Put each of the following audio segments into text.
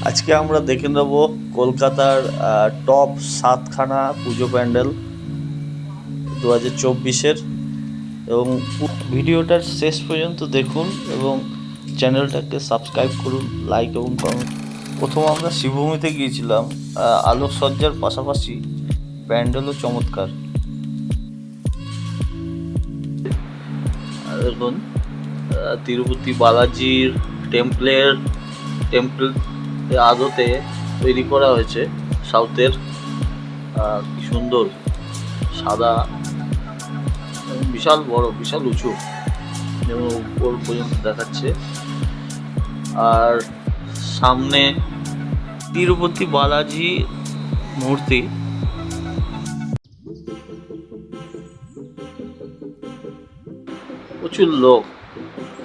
আজকে আমরা দেখে নেব কলকাতার টপ 7খানা পুজো প্যান্ডেল 2024-এর। এবং ভিডিওটার শেষ পর্যন্ত দেখুন এবং চ্যানেলটাকে সাবস্ক্রাইব করুন, লাইক এবং কমেন্ট। প্রথম আমরা শিবভূমিতে গিয়েছিলাম। আলোকসজ্জার পাশাপাশি প্যান্ডেলও চমৎকার। দেখুন তিরুপতি বালাজির টেম্পল আদতে তৈরি করা হয়েছে সাউথের। কি সুন্দর সাদা, বিশাল বড়, বিশাল উঁচু, যেমন উপর পর্যন্ত দেখাচ্ছে। আর সামনে তিরুপতি বালাজি মূর্তি। প্রচুর লোক।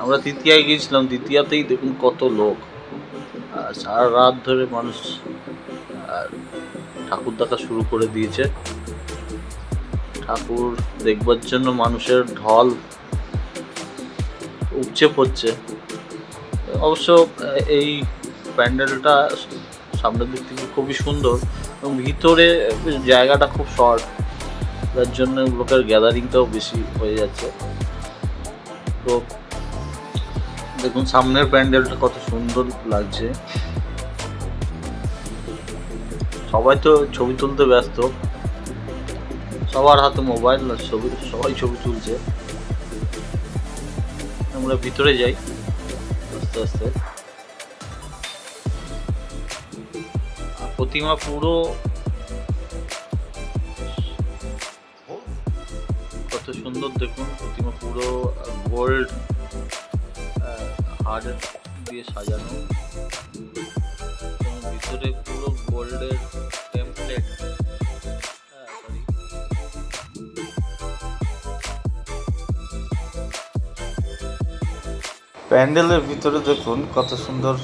আমরা তৃতীয়ায় গিয়েছিলাম, তৃতীয়াতেই দেখুন কত লোক। সারা রাত ধরে মানুষ ঠাকুর দেখা শুরু করে দিয়েছে। ঠাকুর দেখবার জন্য মানুষের ঢল উপচে পড়ছে। অবশ্য এই প্যান্ডেলটা সামনের দিক থেকে খুবই সুন্দর এবং ভিতরে জায়গাটা খুব শর্ট, যার জন্য লোকের গ্যাদারিংটাও বেশি হয়ে যাচ্ছে। তো দেখুন সামনের প্যান্ডেলটা কত সুন্দর লাগছে। সবাই তো ছবি তুলতে ব্যস্ত, সবার হাতে মোবাইল, সবাই ছবি তুলছে। আমরা ভিতরে যাই আস্তে আস্তে। প্রতিমা পুরো কত সুন্দর দেখুন, প্রতিমা পুরো গোল্ড হার্ড দিয়ে সাজানো, এবং ভিতরে পুরো গোল্ডের টেমপ্লেট। প্যান্ডেলের ভিতরে দেখুন কত সুন্দর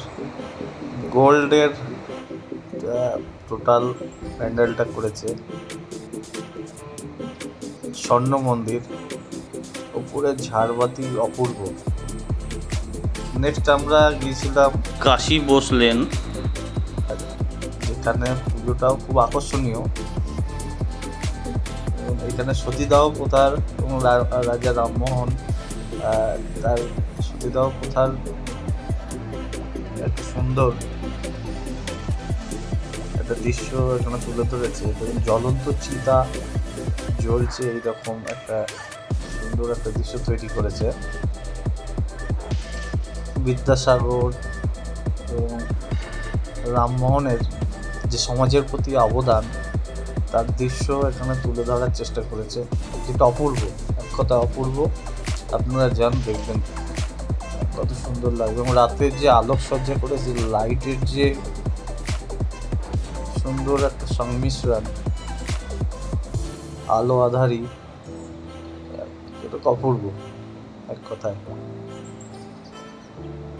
গোল্ডের টোটাল প্যান্ডেলটা করেছে। স্বর্ণ মন্দির, উপরে ঝাড়বাতি অপূর্ব। নেক্সট আমরা গিয়েছিলাম কাশী বসলেন, এখানে পুজোটাও খুব আকর্ষণীয়। এখানে সতীদাহ প্রথার এবং রাজা রামমোহন তার সতীদাহ প্রথার একটা সুন্দর একটা দৃশ্য এখানে তুলে ধরেছে। জ্বলন্ত চিতা জ্বলছে, এইরকম একটা সুন্দর একটা দৃশ্য তৈরি করেছে। বিদ্যাসাগর এবং রামমোহনের যে সমাজের প্রতি অবদান, তার দৃশ্য এখানে তুলে ধরার চেষ্টা করেছে, যেটা অপূর্ব, এক কথা অপূর্ব। আপনারা যান, দেখবেন কত সুন্দর লাগবে। এবং রাতের যে আলোকসজ্জা করেছে, লাইটের যে সুন্দর একটা সংমিশ্রণ, আলো আধারি, এটা অপূর্ব এক কথায়।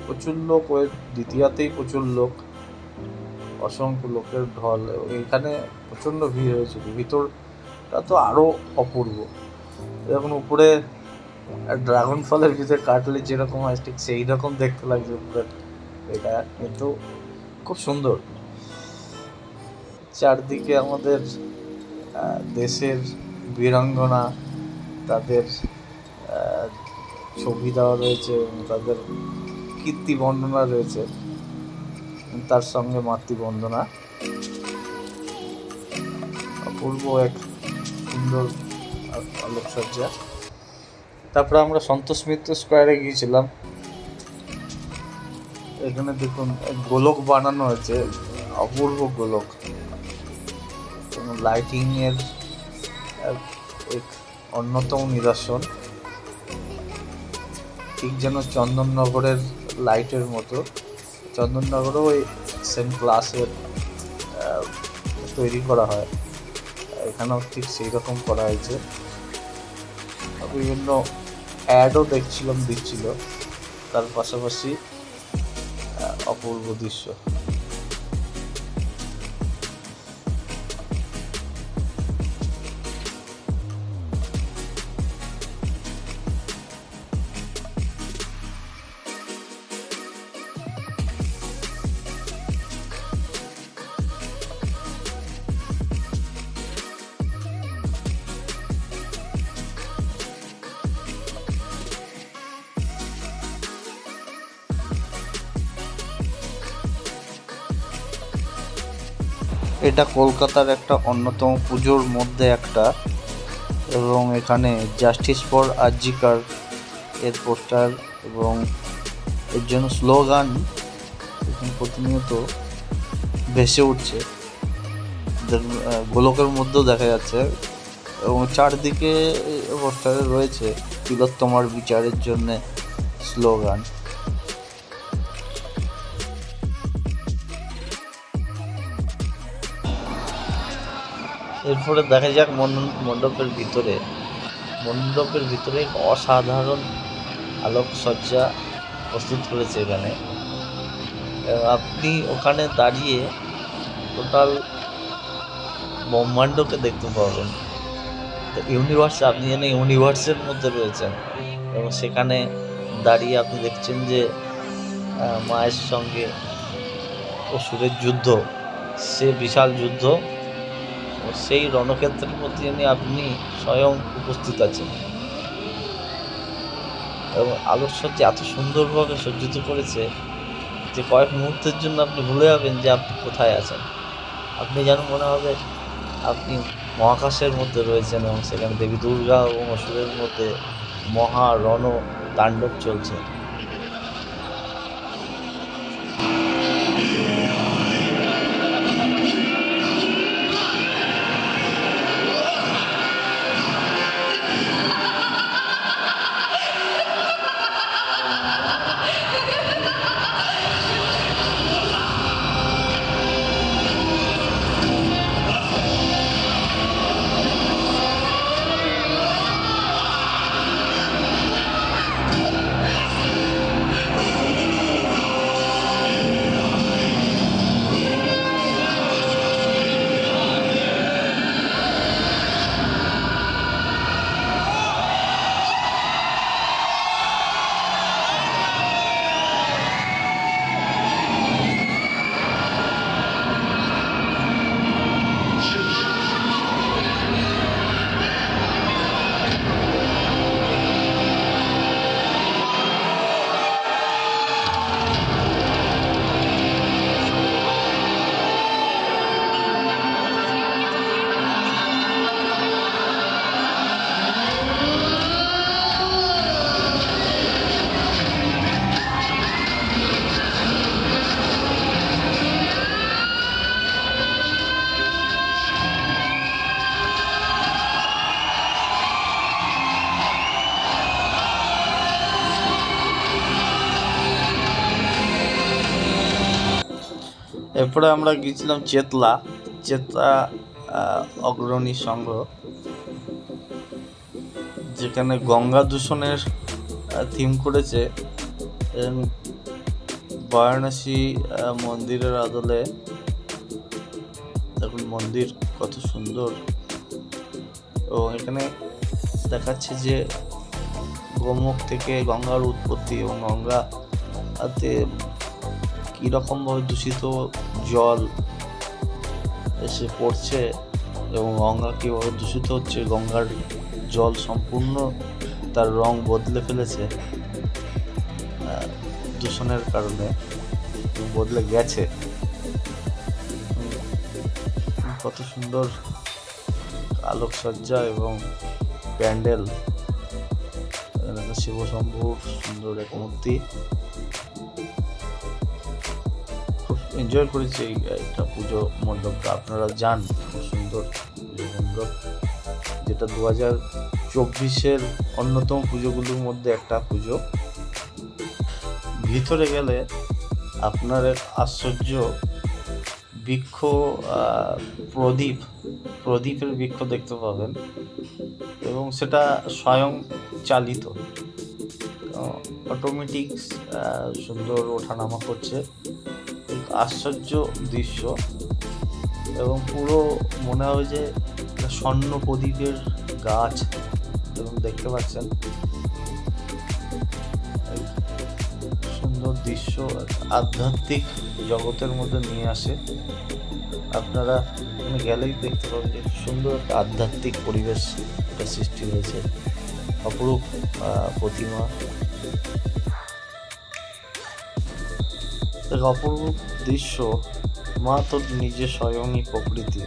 প্রচুর লোক, ওই দ্বিতীয়াতেই প্রচুর লোক, অসংখ্য লোকের ঢল। এখানে প্রচণ্ড ভিড় হয়েছিল। ভিতরটা তো আরও অপূর্ব। যখন উপরে ড্রাগন ফলের ভিতরে কাটলে যেরকম হয়, ঠিক সেই রকম দেখতে লাগছে উপরে। এটা কিন্তু খুব সুন্দর। চারদিকে আমাদের দেশের বীরাঙ্গনা, তাদের ছবি দেওয়া রয়েছে এবং তাদের কীর্তি বর্ণনা রয়েছে, তার সঙ্গে মাতৃবন্দনা। অপূর্ব এক সুন্দর আলোকসজ্জা। তারপরে আমরা সন্তোষ মিত্র স্কোয়ারে গিয়েছিলাম। এখানে দেখুন গোলক বানানো হয়েছে, অপূর্ব গোলক, লাইটিং এর এক অন্যতম নিদর্শন। ঠিক যেন চন্দননগরের লাইটের মতো, চন্দননগরও ওই সেম ক্লাসের তৈরি করা হয়, এখানেও ঠিক সেই রকম করা হয়েছে। বিভিন্ন অ্যাডও দিচ্ছিল, তার পাশাপাশি অপূর্ব দৃশ্য। এটা কলকাতার একটা অন্যতম পুজোর মধ্যে একটা, এবং এখানে জাস্টিস ফর আরজিকর এর পোস্টার এবং এর জন্য স্লোগান এখানে প্রতিনিয়ত ভেসে উঠছে, গোলকের মধ্যেও দেখা যাচ্ছে, এবং চারদিকে পোস্টারে রয়েছে তিলোত্তমার বিচারের জন্য স্লোগান। এরপরে দেখা যাক মণ্ডপের ভিতরে অসাধারণ আলোকসজ্জা প্রস্তুত করেছে এখানে। আপনি ওখানে দাঁড়িয়ে টোটাল ব্রহ্মাণ্ডকে দেখতে পাবেন। আপনি যেন ইউনিভার্সের মধ্যে রয়েছেন, এবং সেখানে দাঁড়িয়ে আপনি দেখছেন যে মায়ের সঙ্গে অসুরের যুদ্ধ, সে বিশাল যুদ্ধ, সেই রণক্ষেত্রের মধ্যে আপনি স্বয়ং উপস্থিত আছেন, এবং আলোকসজ্জা এত সুন্দরভাবে সজ্জিত করেছে যে কয়েক মুহূর্তের জন্য আপনি ভুলে যাবেন যে আপনি কোথায় আছেন। আপনি যেন মনে হবে আপনি মহাকাশের মধ্যে রয়েছেন, এবং সেখানে দেবী দুর্গা এবং অসুরের মধ্যে মহা রণ তাণ্ডব চলছে। এরপরে আমরা গিয়েছিলাম চেতলা অগ্রণী সংঘ, যেখানে গঙ্গা দূষণের থিম করেছে। বারাণসী মন্দিরের আদলে দেখুন মন্দির কত সুন্দর, এবং এখানে দেখাচ্ছে যে গোমুখ থেকে গঙ্গার উৎপত্তি, এবং গঙ্গাতে কীরকমভাবে দূষিত জল এসে পড়ছে, এবং গঙ্গা কীভাবে দূষিত হচ্ছে। গঙ্গার জল সম্পূর্ণ তার রং বদলে ফেলেছে দূষণের কারণে, বদলে গেছে। কত সুন্দর আলোকসজ্জা এবং প্যান্ডেল, শিবশম্ভুর সুন্দর এক মূর্তি। খুব এনজয় করেছি একটা পুজো মণ্ডপটা। আপনারা যান, খুব সুন্দর পুজো মণ্ডপ, যেটা 2024-এর অন্যতম পুজোগুলোর মধ্যে একটা পুজো। ভিতরে গেলে আপনার এক আশ্চর্য বৃক্ষ, প্রদীপের বৃক্ষ দেখতে পাবেন, এবং সেটা স্বয়ং চালিত, অটোমেটিক সুন্দর ওঠানামা করছে। আশ্চর্য দৃশ্য, এবং পুরো মনে হয় যে স্বর্ণ প্রদীপের গাছ, এবং দেখতে পাচ্ছেন সুন্দর দৃশ্য, আধ্যাত্মিক জগতের মধ্যে নিয়ে আসে। আপনারা গেলেই দেখতে পাবেন যে সুন্দর একটা আধ্যাত্মিক পরিবেশ এটা সৃষ্টি হয়েছে। অপরূপ প্রতিমা, অপরূপ দৃশ্য, মা তো নিজে স্বয়ংই প্রকৃতি,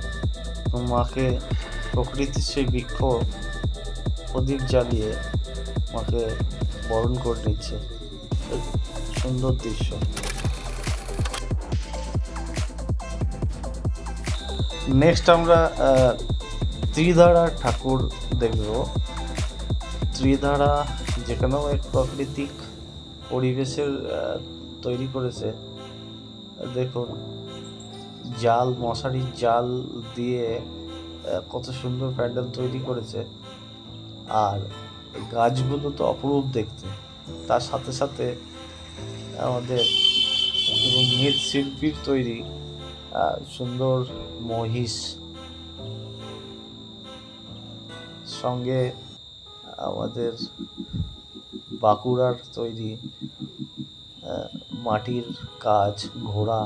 মাকে প্রকৃতির সেই বৃক্ষ প্রদীপ জ্বালিয়ে মাকে বরণ করে নিচ্ছে। সুন্দর দৃশ্য। নেক্সট আমরা ত্রিধারা ঠাকুর দেখব। ত্রিধারা যেখানেও এক প্রাকৃতিক পরিবেশের তৈরি করেছে। দেখুন, জাল, মশারির জাল দিয়ে কত সুন্দর প্যান্ডেল তৈরি করেছে। আর গাছগুলো তো অপরূপ দেখতে। তার সাথে সাথে আমাদের মৃৎশিল্পীর তৈরি সুন্দর মহিষ, সঙ্গে আমাদের বাঁকুড়ার তৈরি মাটির কাজ, ঘোড়া,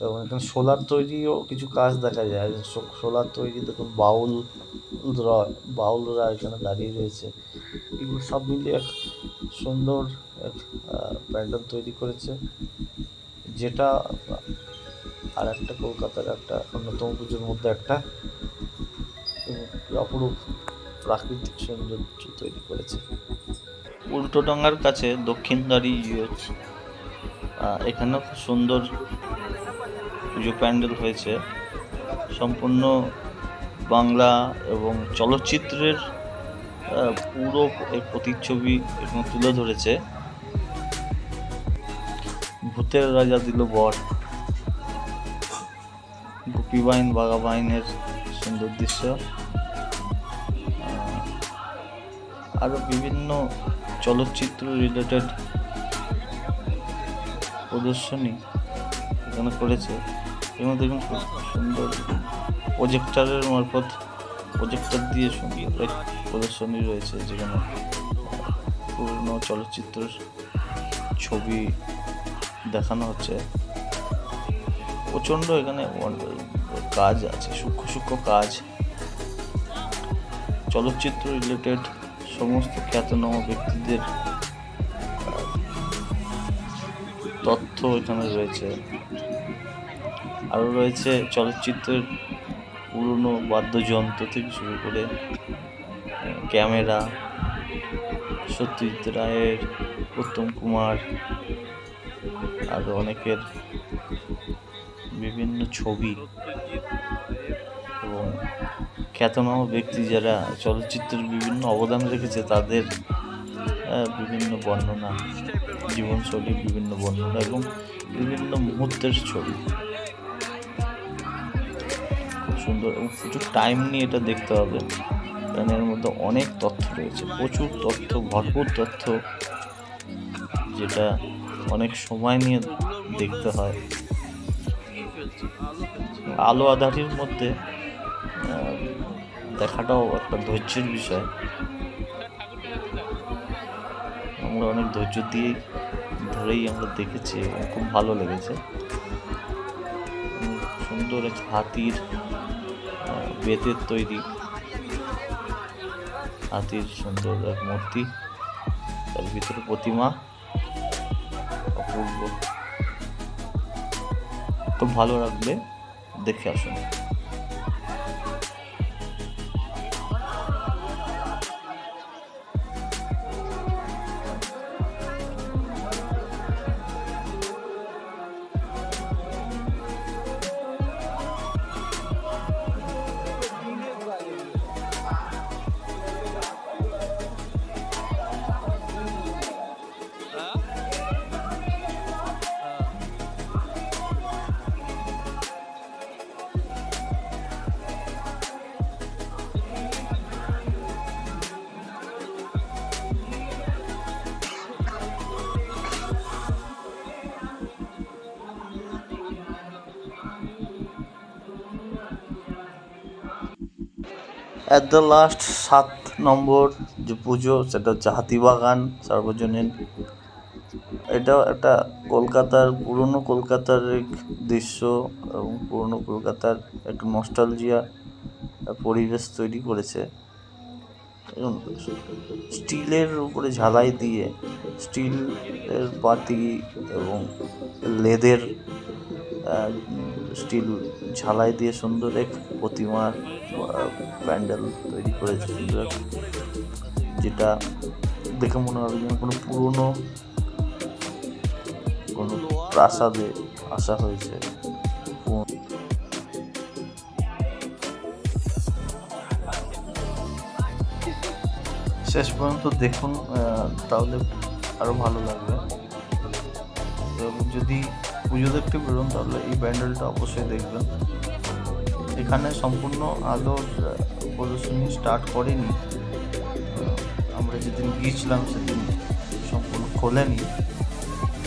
এবং এখানে সোলার তৈরিও কিছু কাজ দেখা যায়। সোলার তৈরি দেখুন, বাউলরা এখানে দাঁড়িয়ে রয়েছে। এগুলো সব মিলিয়ে এক সুন্দর এক প্যান্ডেল তৈরি করেছে, যেটা আর একটা কলকাতার একটা অন্যতম পুজোর মধ্যে একটা অপরূপ প্রাকৃতিক সৌন্দর্য তৈরি করেছে। উল্টোডাঙ্গার কাছে দক্ষিণদ্বারী ইউএচ, এখানেও খুব সুন্দর পুজো প্যান্ডেল হয়েছে। সম্পূর্ণ বাংলা এবং চলচ্চিত্রের পুরো এই প্রতিচ্ছবি এবং তুলে ধরেছে। ভূতের রাজা দিল বর, গোপীবাইন বাঘাবাইনের সুন্দর দৃশ্য, আরও বিভিন্ন চলচ্চিত্র রিলেটেড প্রদর্শনী এখানে করেছে। এবং দেখুন খুব সুন্দর প্রজেক্টরের মারফত, প্রজেক্টর দিয়ে সুন্দর এক প্রদর্শনী রয়েছে, যেখানে পুরনো চলচ্চিত্রের ছবি দেখানো হচ্ছে। প্রচণ্ড এখানে কাজ আছে, সূক্ষ্ম কাজ, চলচ্চিত্র রিলেটেড সমস্ত খ্যাতনাম ব্যক্তিদের তথ্য এখানে রয়েছে। আরও রয়েছে চলচ্চিত্রের পুরনো বাদ্যযন্ত্র থেকে শুরু করে ক্যামেরা, সত্যজিৎ রায়ের, উত্তম কুমার, আরও অনেকের বিভিন্ন ছবি এবং খ্যাতনামা ব্যক্তি যারা চলচ্চিত্রের বিভিন্ন অবদান রেখেছে তাদের বিভিন্ন বর্ণনা, জীবনশৈলীর বিভিন্ন বর্ণনা এবং বিভিন্ন মুহূর্তের ছবি। খুব সুন্দর এবং প্রচুর টাইম নিয়ে এটা দেখতে হবে, কারণ এর মধ্যে অনেক তথ্য রয়েছে, প্রচুর তথ্য, ভরপুর তথ্য, যেটা অনেক সময় নিয়ে দেখতে হয়। আলো আঁধারির মধ্যে দেখাটাও একটা ধৈর্যের বিষয়। আমরা অনেক ধৈর্য দিয়ে ধরেই আমরা দেখেছি এবং খুব ভালো লেগেছে। সুন্দর এক হাতির বেতের তৈরি হাতির সুন্দর এক মূর্তি, তার ভিতরে প্রতিমা, অপূর্ব। খুব ভালো লাগবে, দেখে আসুন। অ্যাট দ্য লাস্ট 7 নম্বর যে পুজো, সেটা হচ্ছে হাতিবাগান সার্বজনীন। এটাও একটা কলকাতার, পুরনো কলকাতার এক দৃশ্য এবং পুরনো কলকাতার একটা নস্টালজিয়া পরিবেশ তৈরি করেছে। এবং স্টিলের উপরে ঝালাই দিয়ে, স্টিলের পাতি এবং লেদের স্টিল ঝালাই দিয়ে সুন্দর এক প্রতিমার প্যান্ডেল তৈরি করেছে সুন্দর, যেটা দেখে মনে হবে যেন কোনো পুরনো কোনো প্রাসাদে আসা হয়েছে। শেষ পর্যন্ত দেখুন, তাহলে আরো ভালো লাগবে। এবং যদি পুজো দেখতে বেরোন তাহলে এই প্যান্ডেলটা অবশ্যই দেখবেন। এখানে সম্পূর্ণ আলোর প্রদর্শনী স্টার্ট করেনি, আমরা যেদিন গিয়েছিলাম সেদিন সম্পূর্ণ খোলেনি।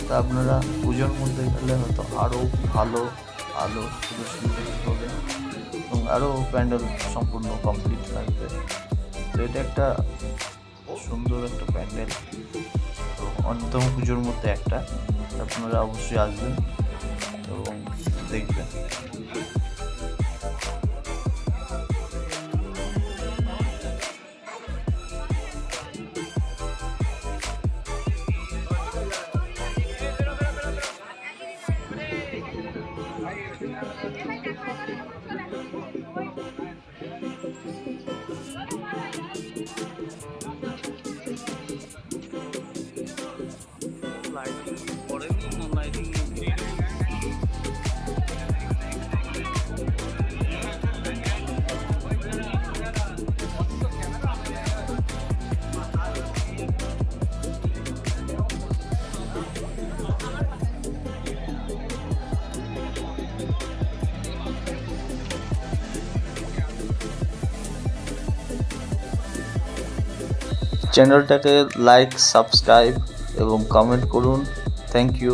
তা আপনারা পুজোর মধ্যে গেলে হয়তো আরও ভালো আলো প্রদর্শনী দেখতে পাবেন এবং আরও প্যান্ডেল সম্পূর্ণ কমপ্লিট লাগবে। তো এটা একটা সুন্দর একটা প্যান্ডেল, তো অন্যতম পুজোর মধ্যে একটা, আপনারা অবশ্যই আসবেন এবং দেখবেন। চ্যানেলটাকে লাইক, সাবস্ক্রাইব এবং কমেন্ট করুন। Thank you.